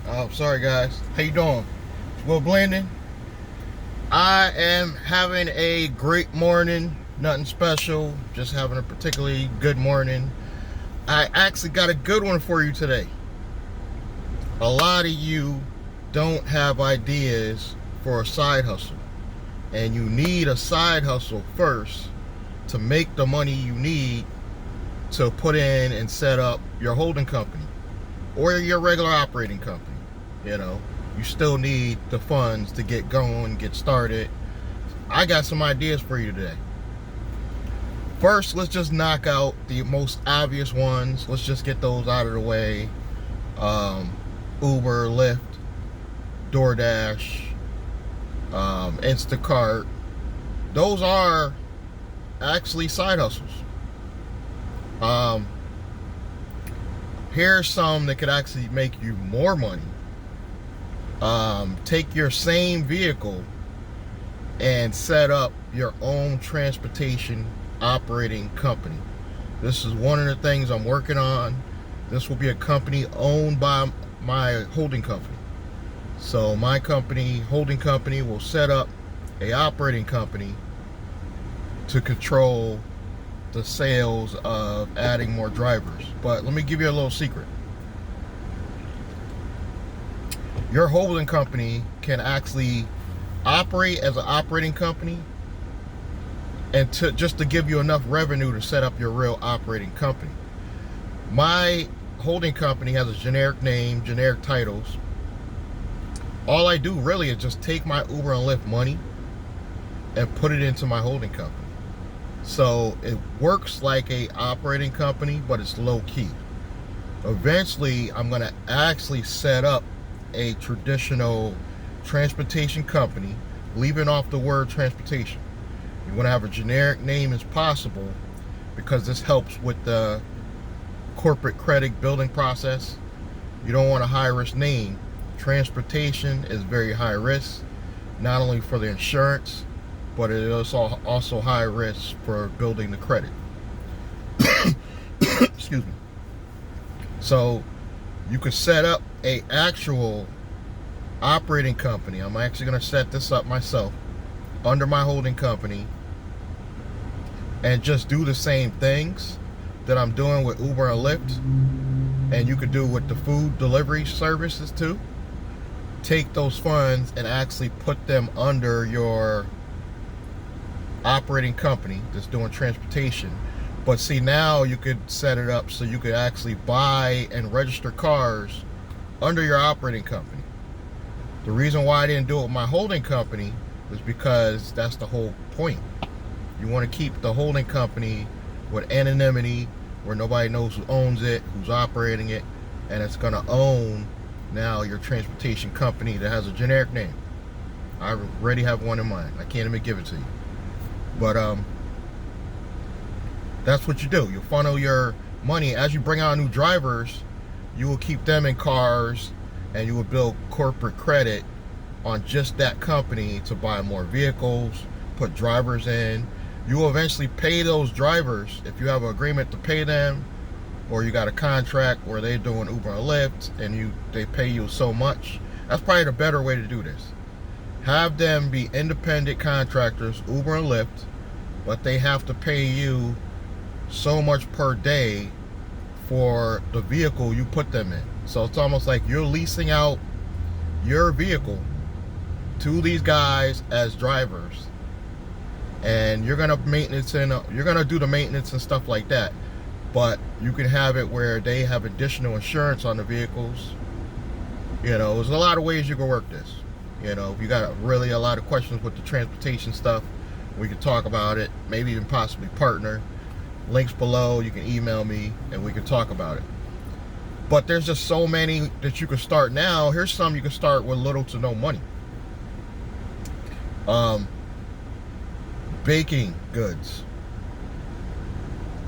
Oh, sorry guys. How you doing? Well, Blending. I am having a great morning. Nothing special. Just having a particularly good morning. I actually got a good one for you today. A lot of you don't have ideas for a side hustle. And you need a side hustle first to make the money you need to put in and set up your holding company or your regular operating company. You know, you still need the funds to get going, get started. I got some ideas for you today. First, let's just knock out the most obvious ones. Let's just get those out of the way. Uber, Lyft, DoorDash, Instacart. Those are actually side hustles. Here's some that could actually make you more money. Take your same vehicle and set up your own transportation operating company. This is one of the things I'm working on. This will be a company owned by my holding company. So my company, holding company, will set up a operating company to control the sales of adding more drivers. But let me give you a little secret. Your holding company can actually operate as an operating company, and just to give you enough revenue to set up your real operating company. My holding company has a generic name, generic titles. All I do really is just take my Uber and Lyft money and put it into my holding company. So it works like a operating company, but it's low key. Eventually, I'm gonna actually set up a traditional transportation company, leaving off the word transportation. You want to have a generic name as possible because this helps with the corporate credit building process. You don't want a high risk name. Transportation is very high risk, not only for the insurance, but it is also high risk for building the credit. Excuse me. So you could set up a actual operating company. I'm actually going to set this up myself under my holding company and just do the same things that I'm doing with Uber and Lyft, and you could do with the food delivery services too. Take those funds and actually put them under your operating company that's doing transportation. But see, now you could set it up so you could actually buy and register cars under your operating company. The reason why I didn't do it with my holding company is because that's the whole point. You want to keep the holding company with anonymity, where nobody knows who owns it, who's operating it, and it's going to own now your transportation company that has a generic name. I already have one in mind. I can't even give it to you. But that's what you do. You funnel your money. As you bring out new drivers, you will keep them in cars, and you will build corporate credit on just that company to buy more vehicles, put drivers in. You will eventually pay those drivers if you have an agreement to pay them, or you got a contract where they're doing Uber and Lyft and they pay you so much. That's probably the better way to do this. Have them be independent contractors, Uber and Lyft, but they have to pay you so much per day for the vehicle you put them in. So it's almost like you're leasing out your vehicle to these guys as drivers, and you're gonna you're gonna do the maintenance and stuff like that. But you can have it where they have additional insurance on the vehicles. You know, there's a lot of ways you can work this. You know, if you got really a lot of questions with the transportation stuff, we can talk about it. Maybe even possibly partner. Links below. You can email me and we can talk about it. But there's just so many that you can start now. Here's some you can start with little to no money. Baking goods.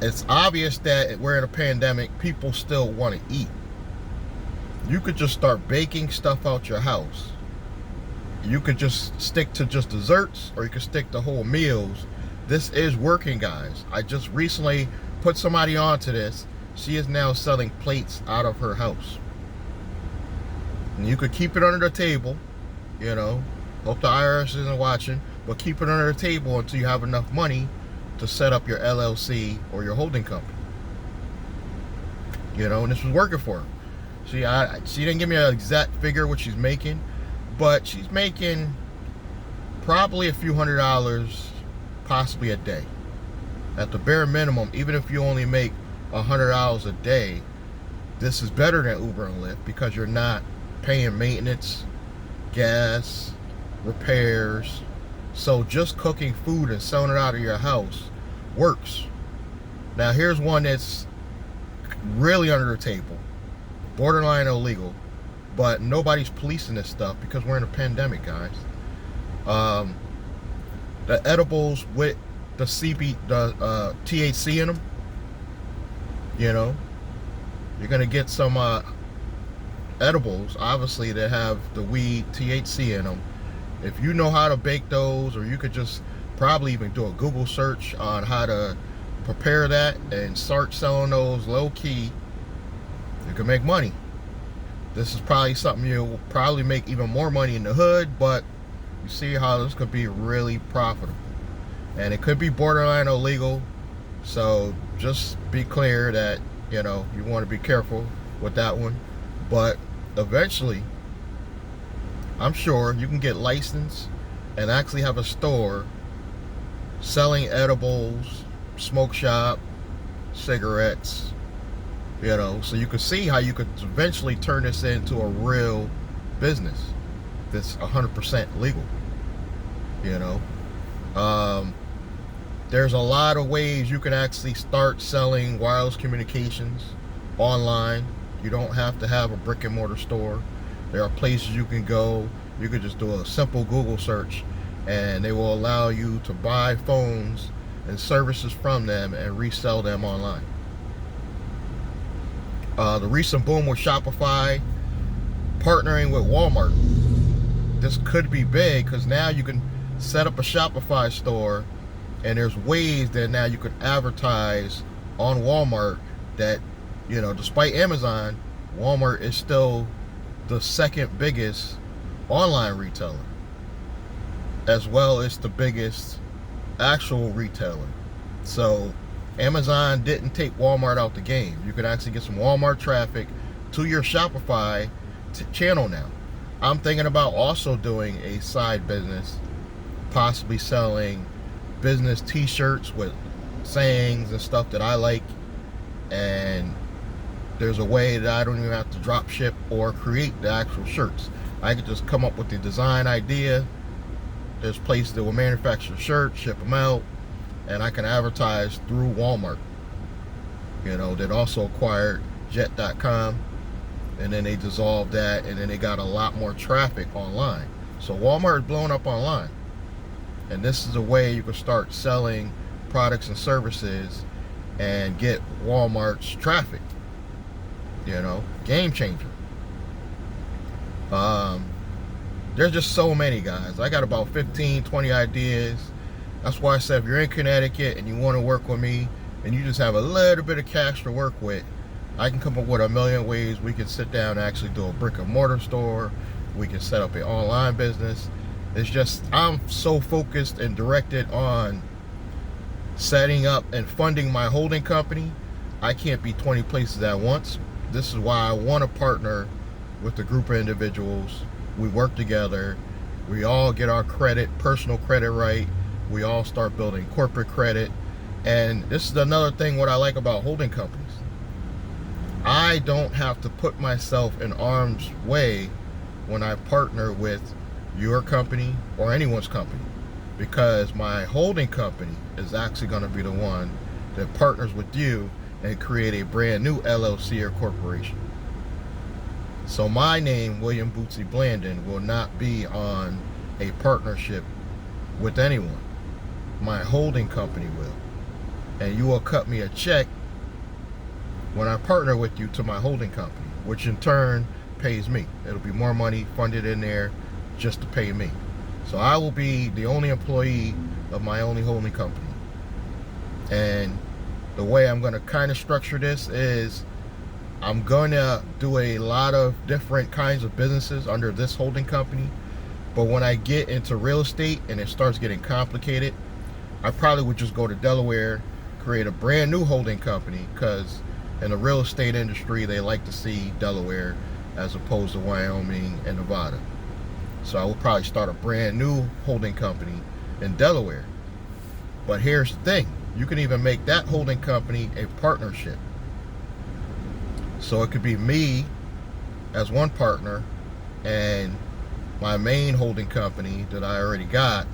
It's obvious that we're in a pandemic. People still want to eat. You could just start baking stuff out your house. You could just stick to just desserts, or you could stick to whole meals. This is working, guys. I just recently put somebody onto this She is now selling plates out of her house. And you could keep it under the table, you know. Hope the IRS isn't watching, but keep it under the table until you have enough money to set up your LLC or your holding company. You know, and this was working for her. She didn't give me an exact figure what she's making, but she's making probably a few $100s, possibly a day. At the bare minimum, even if you only make $100 a day, this is better than Uber and Lyft because you're not paying maintenance, gas, repairs. So just cooking food and selling it out of your house works. Now here's one that's really under the table, borderline illegal, but nobody's policing this stuff because we're in a pandemic, guys. The edibles with the THC in them, you know, you're gonna get some edibles, obviously, that have the weed THC in them. If you know how to bake those, or you could just probably even do a Google search on how to prepare that and start selling those low key, you can make money. This is probably something you'll probably make even more money in the hood, but you see how this could be really profitable. And it could be borderline illegal, so just be clear that, you know, you want to be careful with that one. But eventually, I'm sure you can get licensed and actually have a store selling edibles, smoke shop, cigarettes, you know, so you can see how you could eventually turn this into a real business that's 100% legal, you know. There's a lot of ways you can actually start selling wireless communications online. You don't have to have a brick and mortar store. There are places you can go. You could just do a simple Google search and they will allow you to buy phones and services from them and resell them online. The recent boom with Shopify partnering with Walmart. This could be big because now you can set up a Shopify store and there's ways that now you could advertise on Walmart that, you know, despite Amazon, Walmart is still the second biggest online retailer, as well as the biggest actual retailer. So Amazon didn't take Walmart out the game. You can actually get some Walmart traffic to your Shopify channel now. I'm thinking about also doing a side business, possibly selling business t-shirts with sayings and stuff that I like, and there's a way that I don't even have to drop ship or create the actual shirts. I could just come up with the design idea. There's places that will manufacture shirts, ship them out, and I can advertise through Walmart, you know, that also acquired Jet.com, and then they dissolved that, and then they got a lot more traffic online. So Walmart is blowing up online, and this is a way you can start selling products and services and get Walmart's traffic. You know, game changer. There's just so many, guys. I got about 15, 20 ideas. That's why I said if you're in Connecticut and you want to work with me and you just have a little bit of cash to work with, I can come up with a million ways we can sit down and actually do a brick and mortar store. We can set up an online business. It's just, I'm so focused and directed on setting up and funding my holding company. I can't be 20 places at once. This is why I want to partner with a group of individuals. We work together. We all get our credit, personal credit right. We all start building corporate credit. And this is another thing what I like about holding companies. I don't have to put myself in harm's way when I partner with your company or anyone's company, because my holding company is actually going to be the one that partners with you and create a brand new LLC or corporation. So my name, William Bootsy Blandon, will not be on a partnership with anyone. My holding company will. And you will cut me a check when I partner with you to my holding company, which in turn pays me. It'll be more money funded in there just to pay me. So I will be the only employee of my only holding company. And the way I'm going to kind of structure this is I'm going to do a lot of different kinds of businesses under this holding company. But when I get into real estate and it starts getting complicated, I probably would just go to Delaware, create a brand new holding company, because in the real estate industry, they like to see Delaware as opposed to Wyoming and Nevada. So I will probably start a brand new holding company in Delaware. But here's the thing, you can even make that holding company a partnership. So it could be me as one partner, and my main holding company that I already got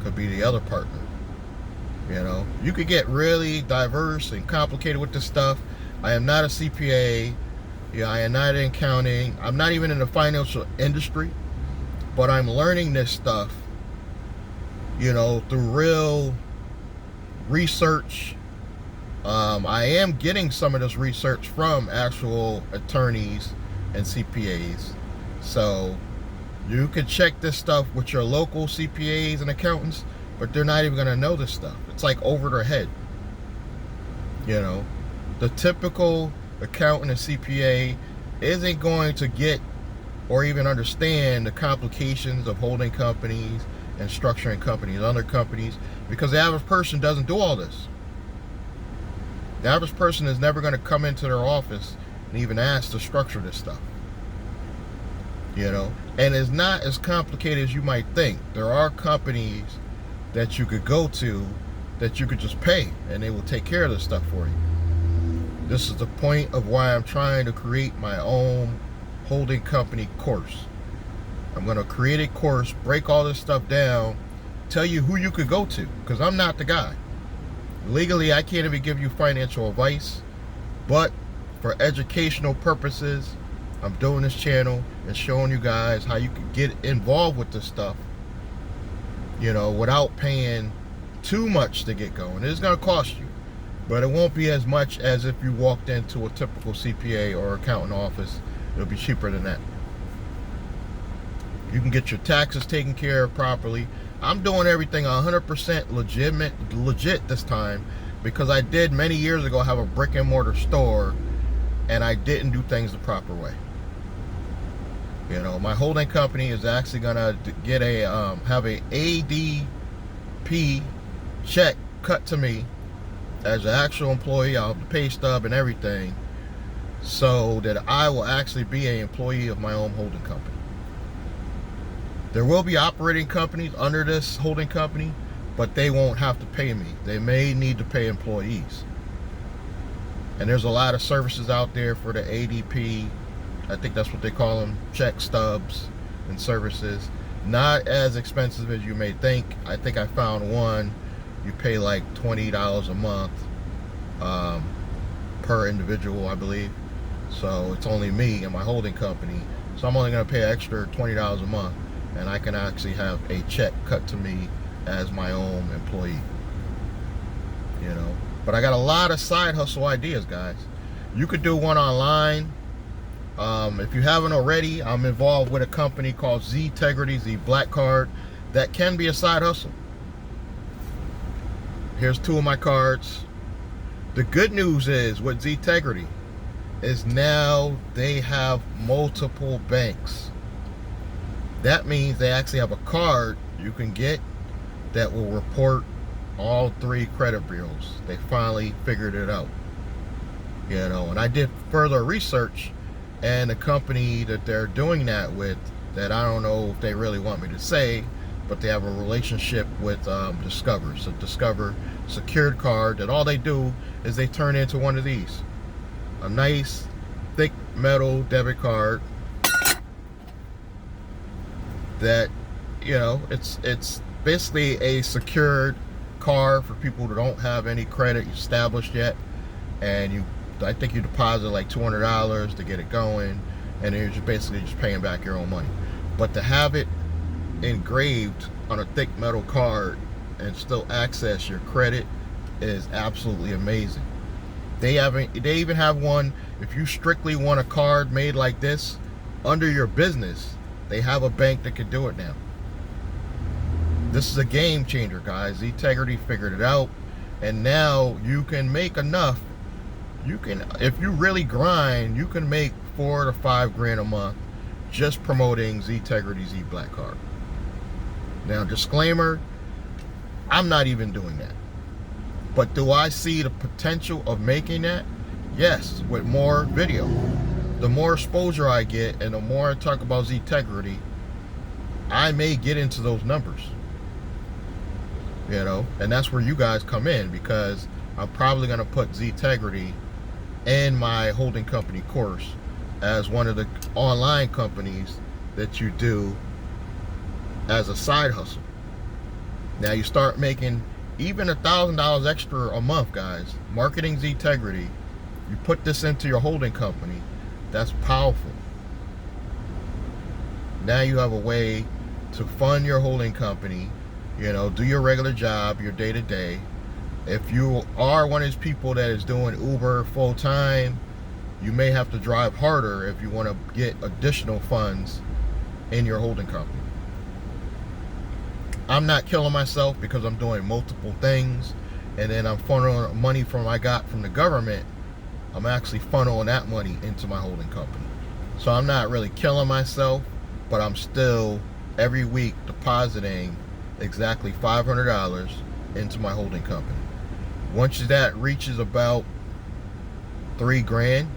could be the other partner. You know, you could get really diverse and complicated with this stuff. I am not a CPA. Yeah, I am not in accounting. I'm not even in the financial industry, but I'm learning this stuff, you know, through real research. I am getting some of this research from actual attorneys and CPAs. So you can check this stuff with your local CPAs and accountants, but they're not even going to know this stuff. It's like over their head. You know, the typical accountant and CPA isn't going to get or even understand the complications of holding companies and structuring companies, other companies, because the average person doesn't do all this. The average person is never going to come into their office and even ask to structure this stuff. You know, and it's not as complicated as you might think. There are companies that you could go to that you could just pay and they will take care of this stuff for you. This is the point of why I'm trying to create my own holding company course. I'm going to create a course, break all this stuff down, tell you who you could go to, because I'm not the guy. Legally, I can't even give you financial advice, but for educational purposes, I'm doing this channel and showing you guys how you can get involved with this stuff, you know, without paying too much to get going. It's going to cost you, but it won't be as much as if you walked into a typical CPA or accountant office. It'll be cheaper than that. You can get your taxes taken care of properly. I'm doing everything 100% legit this time, because I did many years ago have a brick and mortar store and I didn't do things the proper way. You know, my holding company is actually gonna get a have a ADP check cut to me as an actual employee. I'll have the pay stub and everything, so that I will actually be an employee of my own holding company. There will be operating companies under this holding company, but they won't have to pay me. They may need to pay employees. And there's a lot of services out there for the ADP. I think that's what they call them, check stubs and services. Not as expensive as you may think. I think I found one. You pay like $20 a month per individual, I believe. So it's only me and my holding company. So I'm only going to pay extra $20 a month, and I can actually have a check cut to me as my own employee. You know, but I got a lot of side hustle ideas, guys. You could do one online. If you haven't already, I'm involved with a company called ZTEGRITY, the Black Card. That can be a side hustle. Here's two of my cards. The good news is with ZTEGRITY is now they have multiple banks. That means they actually have a card you can get that will report all 3 credit bureaus. They finally figured it out. You know, and I did further research, and the company that they're doing that with, that I don't know if they really want me to say, but they have a relationship with Discover. So Discover secured card, that all they do is they turn into one of these. A nice thick metal debit card that, you know, it's basically a secured card for people who don't have any credit established yet, and I think you deposit like $200 to get it going, and then you're basically just paying back your own money. But to have it engraved on a thick metal card and still access your credit is absolutely amazing. They even have one, if you strictly want a card made like this under your business, they have a bank that can do it now. This is a game changer, guys. ZTEGRITY figured it out. And now you can make enough. You can, if you really grind, you can make $4 to $5 grand a month just promoting ZTEGRITY Z Black Card. Now, disclaimer, I'm not even doing that. But do I see the potential of making that? Yes, with more video. The more exposure I get and the more I talk about ZTEGRITY, I may get into those numbers. You know, and that's where you guys come in, because I'm probably going to put ZTEGRITY in my holding company course as one of the online companies that you do as a side hustle. Now you start making even $1,000 extra a month, guys, marketing ZTEGRITY. You put this into your holding company, that's powerful. Now you have a way to fund your holding company, you know, do your regular job, your day-to-day. If you are one of these people that is doing Uber full-time, you may have to drive harder if you want to get additional funds in your holding company. I'm not killing myself because I'm doing multiple things, and then I'm funneling money from I got from the government. I'm actually funneling that money into my holding company. So I'm not really killing myself, but I'm still every week depositing exactly $500 into my holding company. Once that reaches about $3 grand,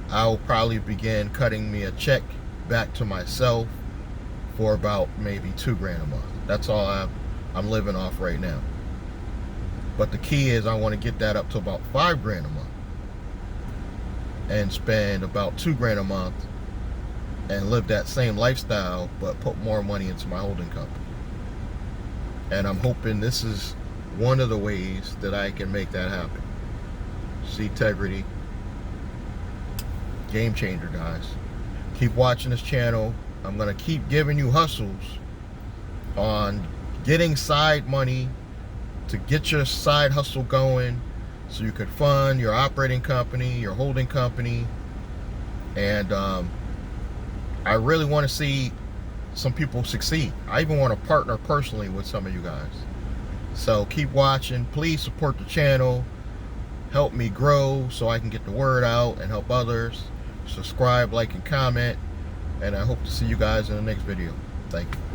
I'll probably begin cutting me a check back to myself for about maybe $2 grand a month. That's all I'm living off right now. But the key is I want to get that up to about $5 grand a month and spend about $2 grand a month and live that same lifestyle, but put more money into my holding company. And I'm hoping this is one of the ways that I can make that happen. ZTEGRITY, game changer, guys. Keep watching this channel. I'm gonna keep giving you hustles on getting side money to get your side hustle going, so you could fund your operating company, your holding company. And I really want to see some people succeed. I even want to partner personally with some of you guys. So keep watching. Please support the channel. Help me grow so I can get the word out and help others. Subscribe, like, and comment. And I hope to see you guys in the next video. Thank you.